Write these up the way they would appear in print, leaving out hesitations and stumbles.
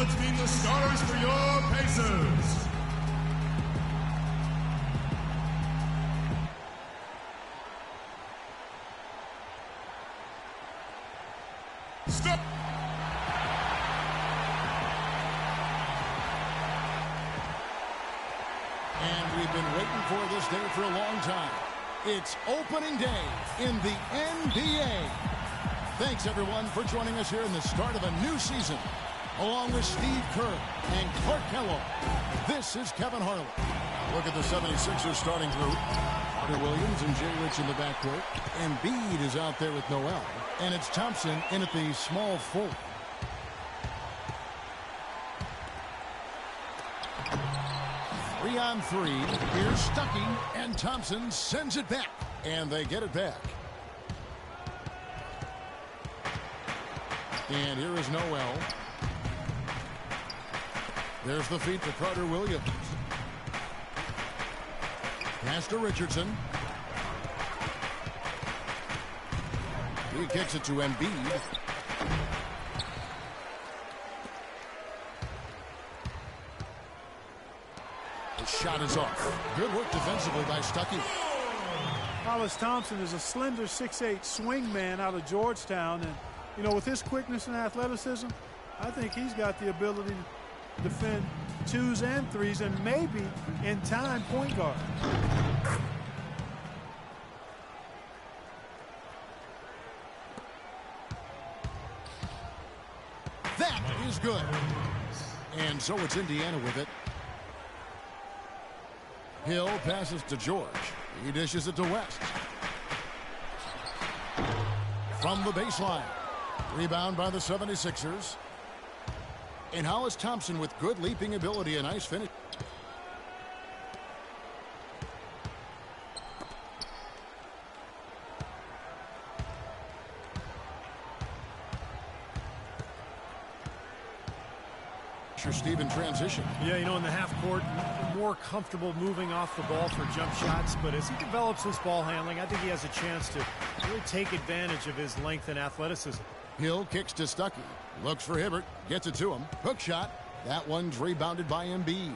let's meet the starters for your Pacers. Stop. And we've been waiting for this day for a long time. It's opening day in the NBA. Thanks, everyone, for joining us here in the start of a new season. Along with Steve Kerr and Clark Kellogg, this is Kevin Harlan. Look at the 76ers starting group. Carter Williams and Jay Rich in the backcourt. Embiid is out there with Noel. And it's Thompson in at the small forward. Three on three. Here's Stuckey, and Thompson sends it back. And they get it back. And here is Noel. There's the feed to Carter Williams. Pass to Richardson. He kicks it to Embiid. The shot is off. Good work defensively by Stuckey. Hollis Thompson is a slender 6'8" swing man out of Georgetown. And, you know, with his quickness and athleticism, I think he's got the ability to defend twos and threes and maybe, in time, point guard. That is good. And so it's Indiana with it. Hill passes to George. He dishes it to West. From the baseline. Rebound by the 76ers. And Hollis Thompson with good leaping ability. A nice finish. Steve in transition. Yeah, you know, in the half court, more comfortable moving off the ball for jump shots, but as he develops his ball handling, I think he has a chance to really take advantage of his length and athleticism. Hill kicks to Stuckey. Looks for Hibbert. Gets it to him. Hook shot. That one's rebounded by Embiid.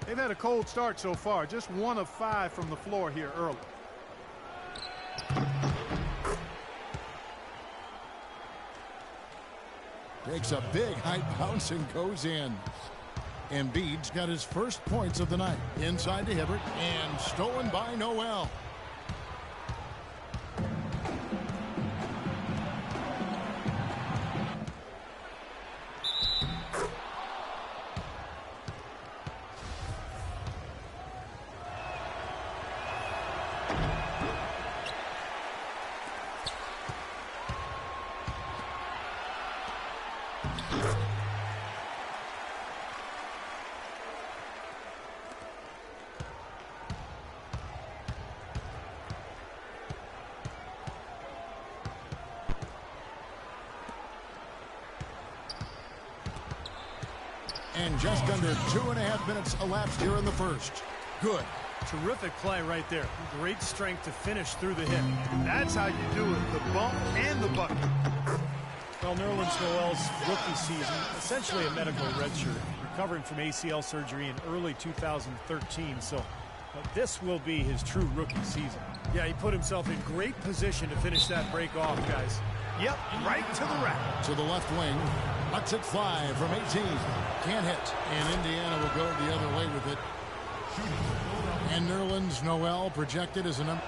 They've had a cold start so far. Just 1 of 5 from the floor here early. Takes a big high bounce and goes in. Embiid's got his first points of the night. Inside to Hibbert and stolen by Noel. And just under 2.5 minutes elapsed here in the first. Good. Terrific play right there. Great strength to finish through the hip. That's how you do it, the bump and the bucket. Well, Nerlens Noel's rookie season, essentially a medical redshirt, recovering from ACL surgery in early 2013, so this will be his true rookie season. Yeah, he put himself in great position to finish that break off, guys. Yep, right to the rack. To the left wing. Lets it fly from 18. Can't hit. And Indiana will go the other way with it. And Nerlens Noel projected as a number.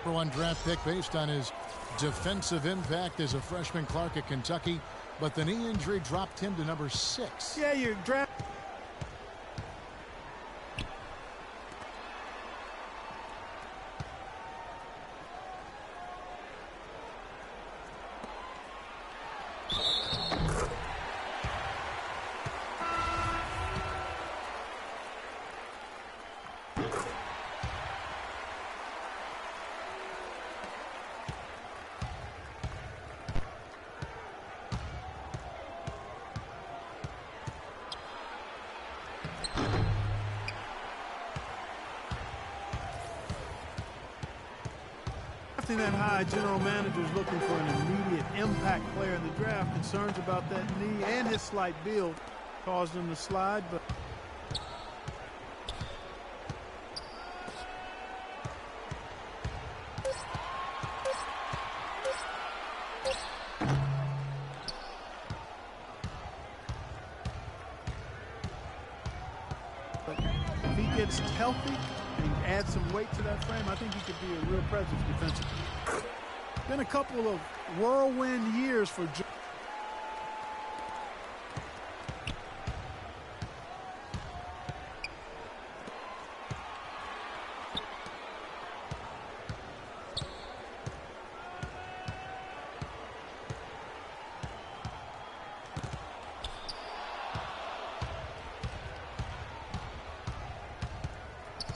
#1 draft pick based on his defensive impact as a freshman Clark at Kentucky, but the knee injury dropped him to number 6. Yeah, your draft. drafting that high, general manager's looking for an immediate impact player in the draft. Concerns about that knee and his slight build caused him to slide, but if he gets healthy and add some weight to that frame, I think he could be a real presence defensively. Been a couple of whirlwind years for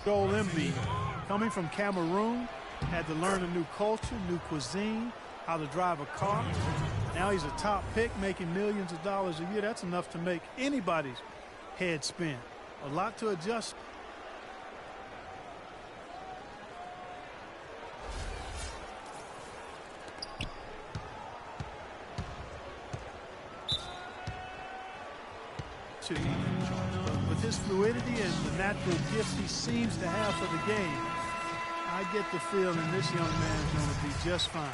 Joel Embiid, coming from Cameroon, had to learn a new culture, new cuisine, how to drive a car. Now he's a top pick, making millions of dollars a year. That's enough to make anybody's head spin. A lot to adjust. With his fluidity and the natural gifts he seems to have for the game, I get the feeling this young man's going to be just fine.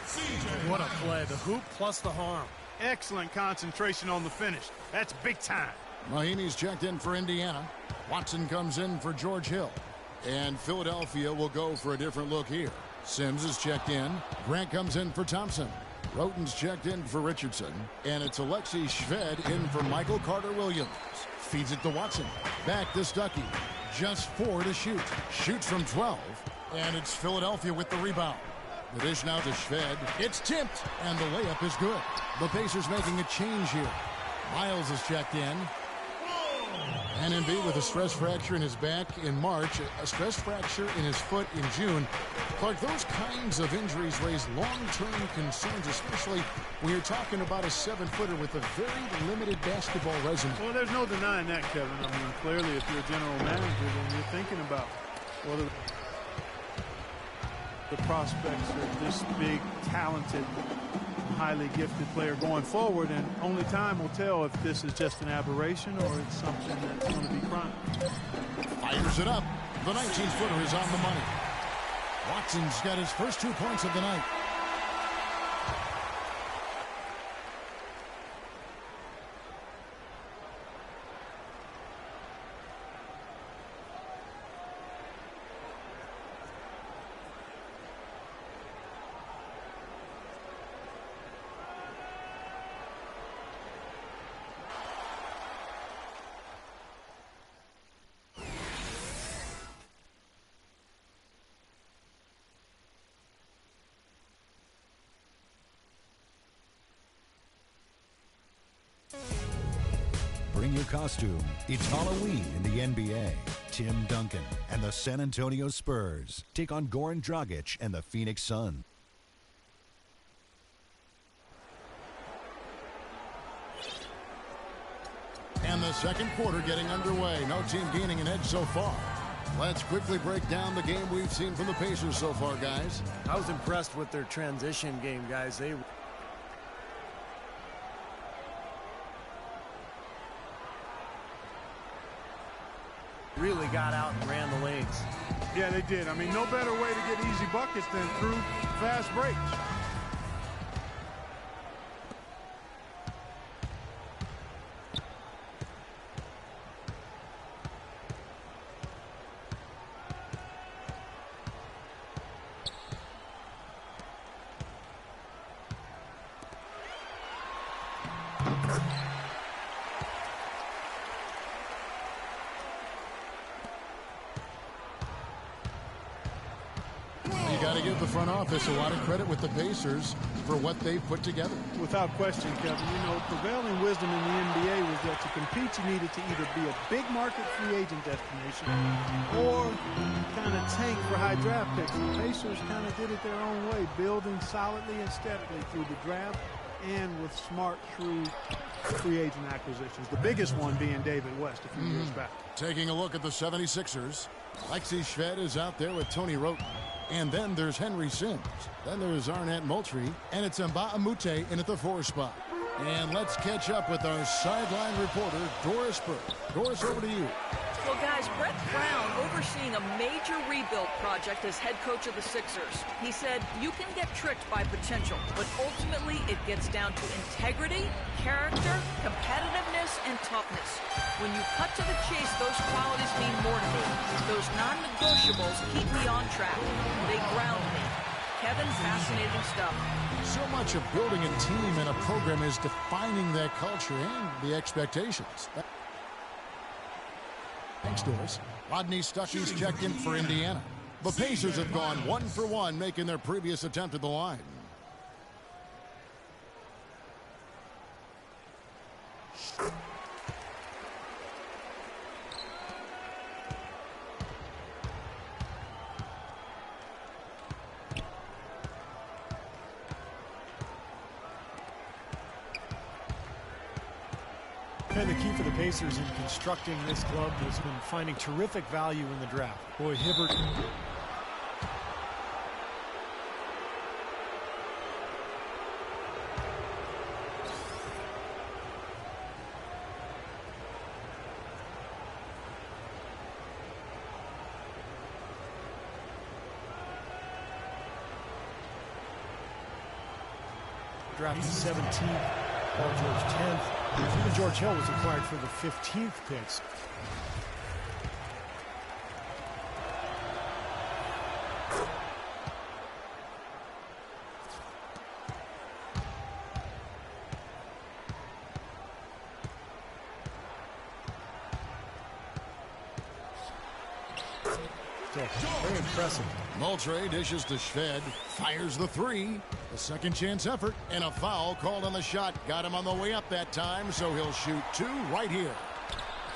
What a play. The hoop plus the harm. Excellent concentration on the finish. That's big time. Mahinmi's checked in for Indiana. Watson comes in for George Hill. And Philadelphia will go for a different look here. Sims is checked in. Grant comes in for Thompson. Roten's checked in for Richardson. And it's Alexei Shved in for Michael Carter-Williams. Feeds it to Watson. Back to Stuckey. Just 4 to shoot. Shoots from 12. And it's Philadelphia with the rebound. The dish now to Shved. It's tipped. And the layup is good. The Pacers making a change here. Miles is checked in. And Embiid with a stress fracture in his back in March, a stress fracture in his foot in June. Clark, those kinds of injuries raise long-term concerns, especially when you're talking about a 7-footer with a very limited basketball resume. Well, there's no denying that, Kevin. I mean, clearly, if you're a general manager, then you're thinking about whether the prospects of this big, talented, highly gifted player going forward, and only time will tell if this is just an aberration or it's something that's going to be chronic. Fires it up. The 19-footer is on the money. Watson's got his first 2 points of the night. Bring your costume. It's Halloween in the NBA. Tim Duncan and the San Antonio Spurs take on Goran Dragic and the Phoenix Suns. And the second quarter getting underway. No team gaining an edge so far. Let's quickly break down the game we've seen from the Pacers so far, guys. I was impressed with their transition game, guys. They really got out and ran the lanes. Yeah, they did. I mean, no better way to get easy buckets than through fast breaks. You got to give the front office a lot of credit with the Pacers for what they've put together. Without question, Kevin. You know, prevailing wisdom in the NBA was that to compete, you needed to either be a big market free agent destination or kind of tank for high draft picks. The Pacers kind of did it their own way, building solidly and steadily through the draft and with smart, shrewd free agent acquisitions. The biggest one being David West a few years back. Taking a look at the 76ers. Lexi Shved is out there with Tony Roten. And then there's Henry Sims. Then there's Arnett Moultrie. And it's Mbah a Moute in at the 4 spot. And let's catch up with our sideline reporter, Doris Burke. Doris, over to you. Well, guys, Brett Brown overseeing a major rebuild project as head coach of the Sixers. He said, you can get tricked by potential, but ultimately it gets down to integrity, character, competitiveness, and toughness. When you cut to the chase, those qualities mean more to me. Those non-negotiables keep me on track. They ground me. Kevin, fascinating stuff. So much of building a team and a program is defining that culture and the expectations. Thanks, Doris. Rodney Stuckey's checked in for Indiana. The Pacers have gone 1 for 1, making their previous attempt at the line. And the key for the Pacers in constructing this club has been finding terrific value in the draft. Boy, Hibbert. Drafted 17th, Paul George 10th. Even George Hill was acquired for the 15th picks. Very impressive. Moultrie dishes to Shved, fires the 3. A second chance effort, and a foul called on the shot. Got him on the way up that time, so he'll shoot 2 right here.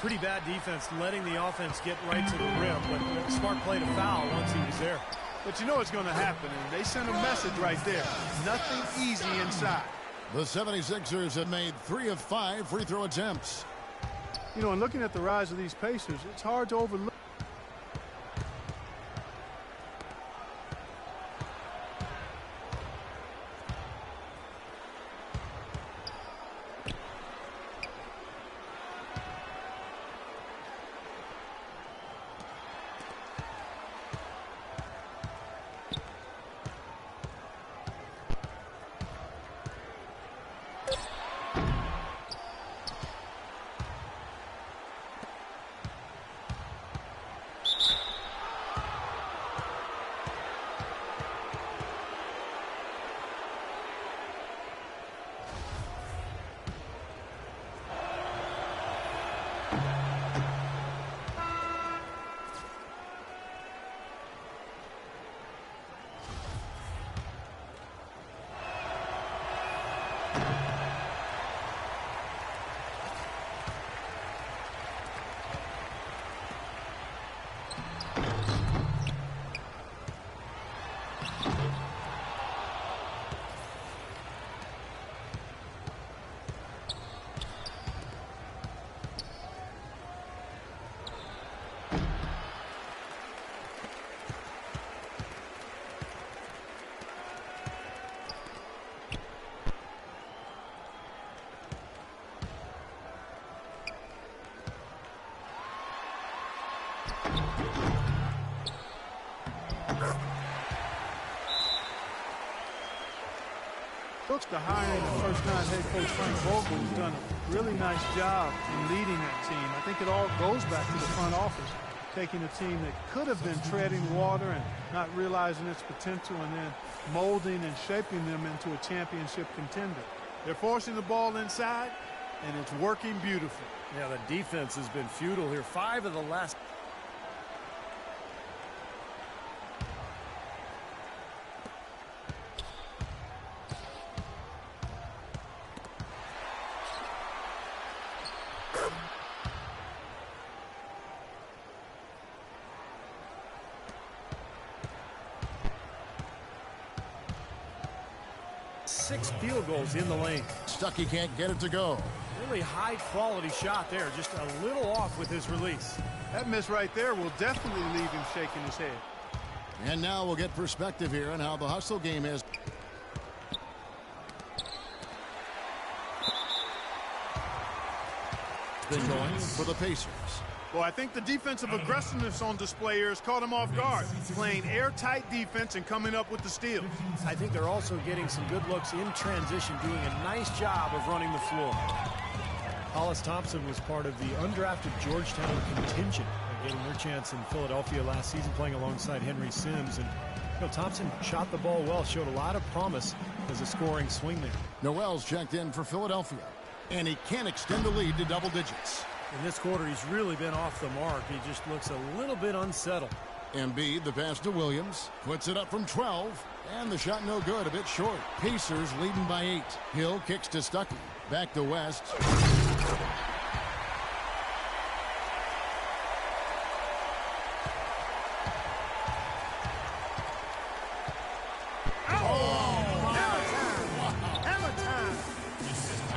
Pretty bad defense, letting the offense get right to the rim, but smart play to foul once he was there. But you know what's going to happen, and they sent a message right there. Nothing easy inside. The 76ers have made 3 of 5 free throw attempts. You know, and looking at the rise of these Pacers, it's hard to overlook. Looks to hiring the first-time head coach Frank Vogel, who's done a really nice job in leading that team. I think it all goes back to the front office, taking a team that could have been treading water and not realizing its potential, and then molding and shaping them into a championship contender. They're forcing the ball inside, and it's working beautifully. Yeah, the defense has been futile here. 5 of the last. 6 field goals in the lane. Stuckey can't get it to go. Really high-quality shot there, just a little off with his release. That miss right there will definitely leave him shaking his head. And now we'll get perspective here on how the hustle game is. Been going for the Pacers. Well, I think the defensive aggressiveness on display here has caught him off guard. Playing airtight defense and coming up with the steal. I think they're also getting some good looks in transition, doing a nice job of running the floor. Hollis Thompson was part of the undrafted Georgetown contingent, getting her chance in Philadelphia last season, playing alongside Henry Sims. And Thompson shot the ball well, showed a lot of promise as a scoring swing there. Noel's checked in for Philadelphia, and he can extend the lead to double digits. In this quarter, he's really been off the mark. He just looks a little bit unsettled. Embiid, the pass to Williams, puts it up from 12, and the shot no good, a bit short. Pacers leading by 8. Hill kicks to Stuckey. Back to West.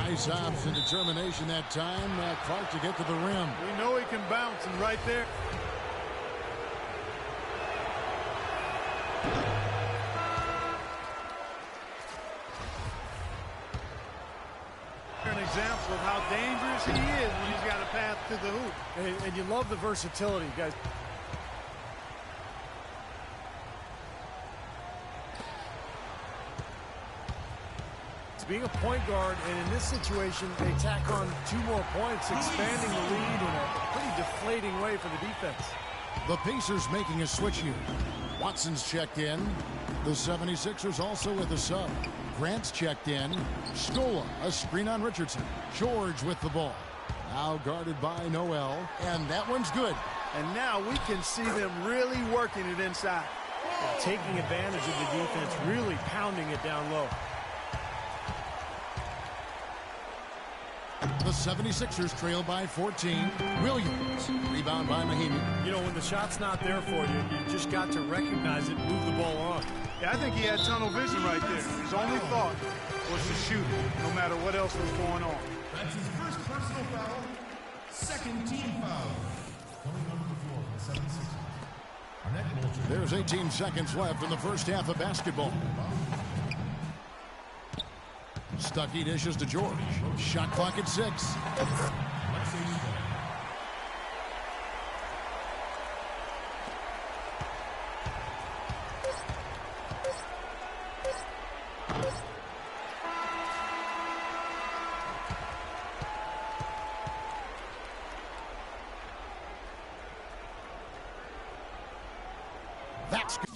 Nice ops and determination that time. Clark to get to the rim. We know he can bounce, and right there. An example of how dangerous he is when he's got a path to the hoop. And you love the versatility, guys. Being a point guard, and in this situation, they tack on 2 more points, expanding the lead in a pretty deflating way for the defense. The Pacers making a switch here. Watson's checked in. The 76ers also with a sub. Grant's checked in. Scola, a screen on Richardson. George with the ball. Now guarded by Noel, and that one's good. And now we can see them really working it inside. Taking advantage of the defense, really pounding it down low. The 76ers trail by 14. Williams. Rebound by Mahinmi. When the shot's not there for you, you just got to recognize it, move the ball on. Yeah, I think he had tunnel vision right there. His only thought was to shoot it, no matter what else was going on. That's his first personal foul. Second team foul. Coming onto the floor for the 76ers. Arnett Bolger. There's 18 seconds left in the first half of basketball. Stuckey dishes to George. Shot clock at 6. That's good.